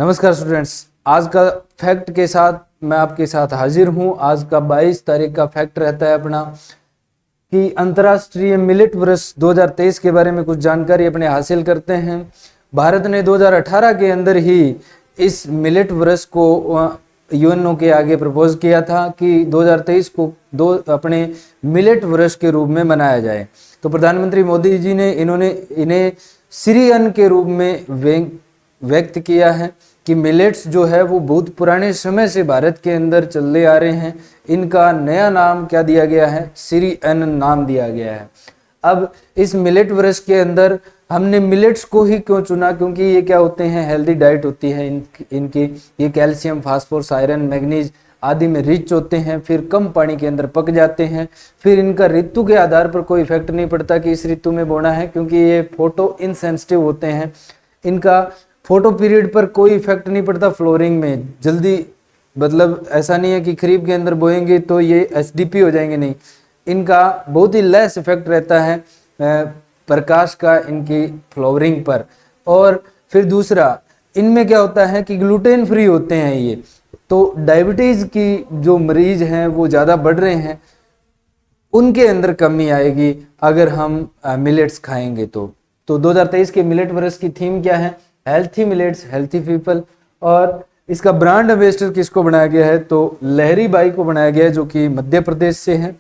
नमस्कार स्टूडेंट्स, आज का फैक्ट के साथ मैं आपके साथ हाजिर हूं। आज का 22 तारीख का फैक्ट रहता है अपना कि अंतर्राष्ट्रीय मिलेट वर्ष 2023 के बारे में कुछ जानकारी अपने हासिल करते हैं। भारत ने 2018 के अंदर ही इस मिलेट वर्ष को यूएनओ के आगे प्रपोज किया था कि 2023 को अपने मिलेट वर्ष के रूप में मनाया जाए। तो प्रधानमंत्री मोदी जी ने इन्हें श्री अन्न के रूप में व्यक्त किया है कि मिलेट्स जो है वो बहुत पुराने समय से भारत के अंदर चलते आ रहे हैं। इनका नया नाम क्या दिया गया है? श्री अन्न नाम दिया गया है। अब इस मिलेट वर्ष के अंदर हमने मिलेट्स को ही क्यों चुना? क्योंकि ये क्या होते हैं? हेल्दी डाइट होती है इनकी। ये कैल्शियम, फास्फोरस, आयरन, मैग्नीज आदि में रिच होते हैं, फिर कम पानी के अंदर पक जाते हैं। फिर इनका ऋतु के आधार पर कोई इफेक्ट नहीं पड़ता कि इस ऋतु में बोना है, क्योंकि ये फोटो इनसेंसिटिव होते हैं। इनका फोटो पीरियड पर कोई इफेक्ट नहीं पड़ता। फ्लोरिंग में जल्दी, मतलब ऐसा नहीं है कि खरीफ के अंदर बोएंगे तो ये एसडीपी हो जाएंगे, नहीं। इनका बहुत ही लेस इफेक्ट रहता है प्रकाश का इनकी फ्लावरिंग पर। और फिर दूसरा, इनमें क्या होता है कि ग्लूटेन फ्री होते हैं ये। तो डायबिटीज की जो मरीज हैं वो ज़्यादा बढ़ रहे हैं, उनके अंदर कमी आएगी अगर हम मिलेट्स खाएंगे तो 2023 के मिलेट वर्ष की थीम क्या है? Healthy millets, healthy people. और इसका ब्रांड एम्बेसडर किसको बनाया गया है? तो लहरी बाई को बनाया गया है, जो कि मध्य प्रदेश से है।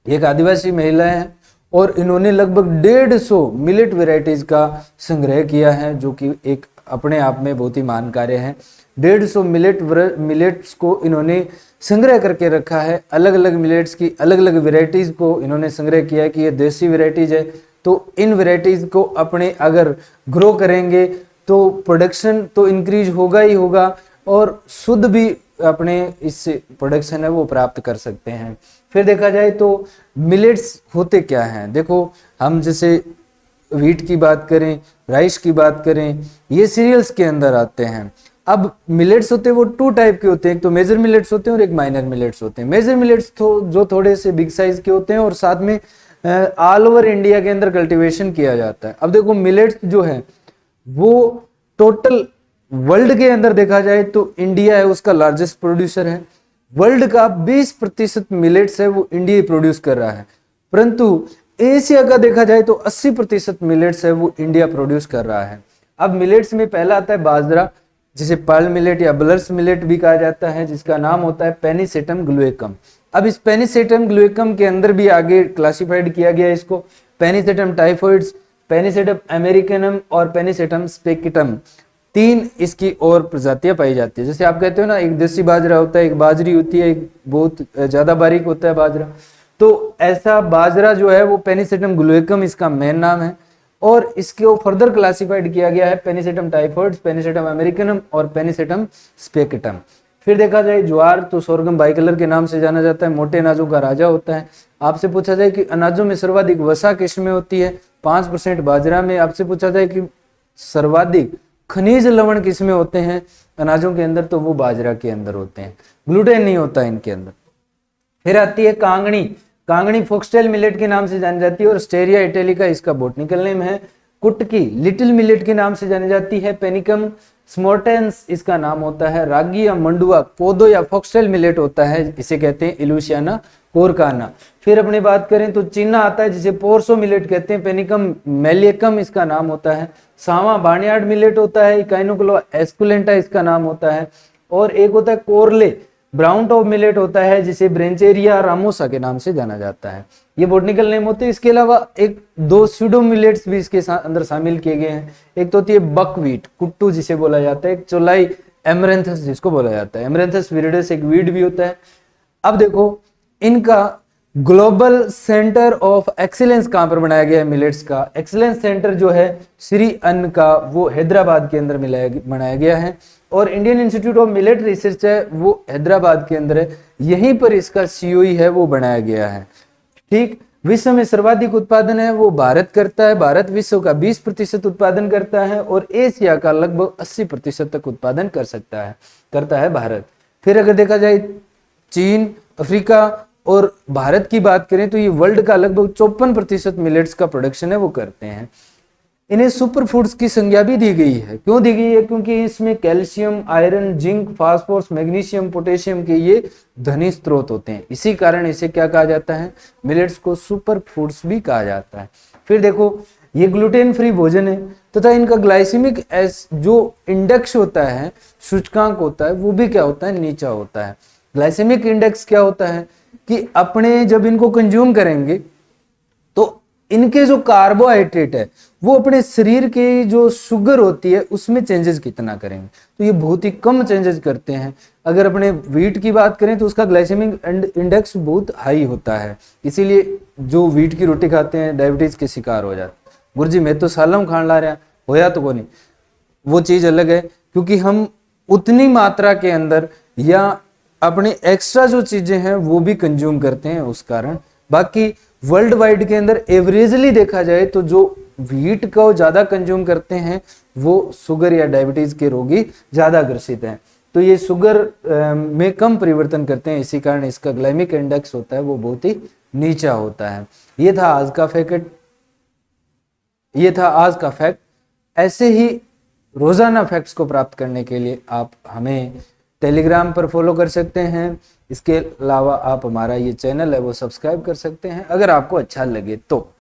एक आदिवासी महिला है और इन्होंने लगभग 150 मिलेट वेराइटीज का संग्रह किया है, जो कि एक अपने आप में बहुत ही महान कार्य है। 150 मिलेट्स को इन्होंने संग्रह करके रखा है। अलग अलग मिलेट्स की अलग अलग वेराइटीज को इन्होंने संग्रह किया है कि ये देसी वेराइटीज है। तो इन वेराइटीज को अपने अगर ग्रो करेंगे तो प्रोडक्शन तो इंक्रीज होगा ही होगा, और शुद्ध भी अपने इस प्रोडक्शन है वो प्राप्त कर सकते हैं। फिर देखा जाए तो मिलेट्स होते क्या हैं? देखो, हम जैसे व्हीट की बात करें, राइस की बात करें, ये सीरियल्स के अंदर आते हैं। अब मिलेट्स होते हैं वो 2 टाइप के होते हैं। एक तो मेजर मिलेट्स होते हैं और एक माइनर मिलेट्स होते हैं। मेजर मिलेट्स जो थोड़े से बिग साइज के होते हैं और साथ में ऑल ओवर इंडिया के अंदर कल्टीवेशन किया जाता है। अब देखो, मिलेट्स जो है वो टोटल वर्ल्ड के अंदर देखा जाए तो इंडिया है उसका लार्जेस्ट प्रोड्यूसर है। वर्ल्ड का 20% मिलेट्स है वो इंडिया ही प्रोड्यूस कर रहा है। परंतु एशिया का देखा जाए तो 80% मिलेट्स है वो इंडिया प्रोड्यूस कर रहा है। अब मिलेट्स में पहला आता है बाजरा, जिसे पर्ल मिलेट या ब्लर्स मिलेट भी कहा जाता है, जिसका नाम होता है पेनिसेटम ग्लूएकम। अब इस पेनिसेटम ग्लूएकम के अंदर भी आगे क्लासिफाइड किया गया इसको। पेनिसेटम टाइफॉइड्स, पेनिसेटम अमेरिकनम और पेनिसेटम स्पेकिटम, 3 इसकी और प्रजातियां पाई जाती है। जैसे आप कहते हो ना, एक देसी बाजरा होता है, एक बाजरी होती है, एक बहुत ज्यादा बारीक होता है बाजरा। तो ऐसा बाजरा जो है वो पेनिसेटम ग्लूएकम इसका मेन नाम है, और इसको फर्दर क्लासिफाइड किया गया है पेनिसेटम टाइफॉइड्स, पेनिसेटम अमेरिकनम और पेनिसेटम स्पेकिटम। फिर देखा जाए ज्वार, तो सोरगम बाइकलर के नाम से जाना जाता है, मोटे अनाजों का राजा होता है। आपसे पूछा जाए कि अनाजों में सर्वाधिक वसा किसमें होती है? 5% बाजरा में। आपसे पूछा जाए कि सर्वाधिक खनिज लवण किसमें होते हैं अनाजों के अंदर? तो वो बाजरा के अंदर होते हैं। ग्लूटेन नहीं होता इनके अंदर। फिर आती है कांगनी। कांगनी फॉक्सटेल मिलेट के नाम से जानी जाती है और स्टेरिया इटैलिका इसका बोटनिकल नेम है। कुटकी लिटिल मिलेट के नाम से जानी जाती है, पेनिकम स्मोर्टेंस इसका नाम होता है। रागी या मंडुआ कोदो या फॉक्सटेल मिलेट होता है, इसे कहते हैं इलुसियाना कोरकाना। फिर अपनी बात करें तो चीना आता है, जिसे पोर्सो मिलेट कहते हैं, पेनिकम मेलियकम इसका नाम होता है। सावा बार्नयार्ड मिलेट होता है, इकाइनोक्लो एस्कुलेंटा इसका नाम होता है। और एक होता है कोरले ब्राउन टॉप मिलेट होता है, जिसे ब्रेंचेरिया रामोसा के नाम से जाना जाता है। ये बोटनिकल नेम होते हैं। इसके अलावा 1-2 स्यूडो मिलेट्स भी इसके अंदर शामिल किए गए हैं। एक तो होती है बकवीट, कुट्टू जिसे बोला जाता है। एक चोलाई एमरेंथस जिसको बोला जाता है, एमरेंथस विरिडस एक वीट भी होता है। अब देखो, इनका ग्लोबल सेंटर ऑफ एक्सीलेंस कहां पर बनाया गया है? मिलेट्स का एक्सीलेंस सेंटर जो है श्री अन्न का, वो हैदराबाद के अंदर बनाया गया है। और Indian institute of millet research है वो हैदराबाद के अंदर है। यहीं पर इसका सीओई है वो बनाया गया है। ठीक, विश्व में सर्वाधिक उत्पादन है वो भारत करता है। भारत विश्व का 20% उत्पादन करता है और एशिया का लगभग 80% तक उत्पादन करता है भारत। फिर अगर देखा जाए चीन, अफ्रीका और भारत की बात करें तो ये वर्ल्ड का लगभग 54% मिलेट्स का प्रोडक्शन है वो करते हैं। इन्हें सुपर फूड्स की संज्ञा भी दी गई है। क्यों दी गई है? क्योंकि इसमें calcium, iron, zinc, phosphorus, magnesium, potassium के ये धनी स्रोत होते हैं। इसी कारण इसे क्या कहा जाता है? मिलेट्स को सुपर फूड्स भी कहा जाता है। फिर देखो, ये ग्लूटेन फ्री भोजन है तथा इनका ग्लाइसेमिक जो इंडेक्स होता है, सूचकांक होता है, वो भी क्या होता है? नीचा होता है। ग्लाइसेमिक इंडेक्स क्या होता है कि अपने जब इनको कंज्यूम करेंगे तो इनके जो कार्बोहाइड्रेट है वो अपने शरीर की जो शुगर होती है उसमें चेंजेस कितना करेंगे? तो ये बहुत ही कम चेंजेस करते हैं। अगर अपने व्हीट की बात करें तो उसका ग्लाइसेमिक इंडेक्स बहुत हाई होता है, इसीलिए जो व्हीट की रोटी खाते हैं डायबिटीज के शिकार हो जाते हैं। गुरुजी मैं तो सालम खान ला रहा होया तो को नहीं, वो चीज अलग है, क्योंकि हम उतनी मात्रा के अंदर या अपने एक्स्ट्रा जो चीजें हैं वो भी कंज्यूम करते हैं उस कारण। बाकी वर्ल्ड वाइड के अंदर एवरेजली देखा जाए तो जो व्हीट को ज्यादा कंज्यूम करते हैं वो शुगर या डायबिटीज के रोगी ज्यादा ग्रसित हैं। तो ये शुगर में कम परिवर्तन करते हैं, इसी कारण इसका ग्लाइसेमिक इंडेक्स होता है वो बहुत ही नीचा होता है। ये था आज का फैक्ट। ऐसे ही रोजाना फैक्ट्स को प्राप्त करने के लिए आप हमें टेलीग्राम पर फॉलो कर सकते हैं। इसके अलावा आप हमारा ये चैनल है वो सब्सक्राइब कर सकते हैं अगर आपको अच्छा लगे तो।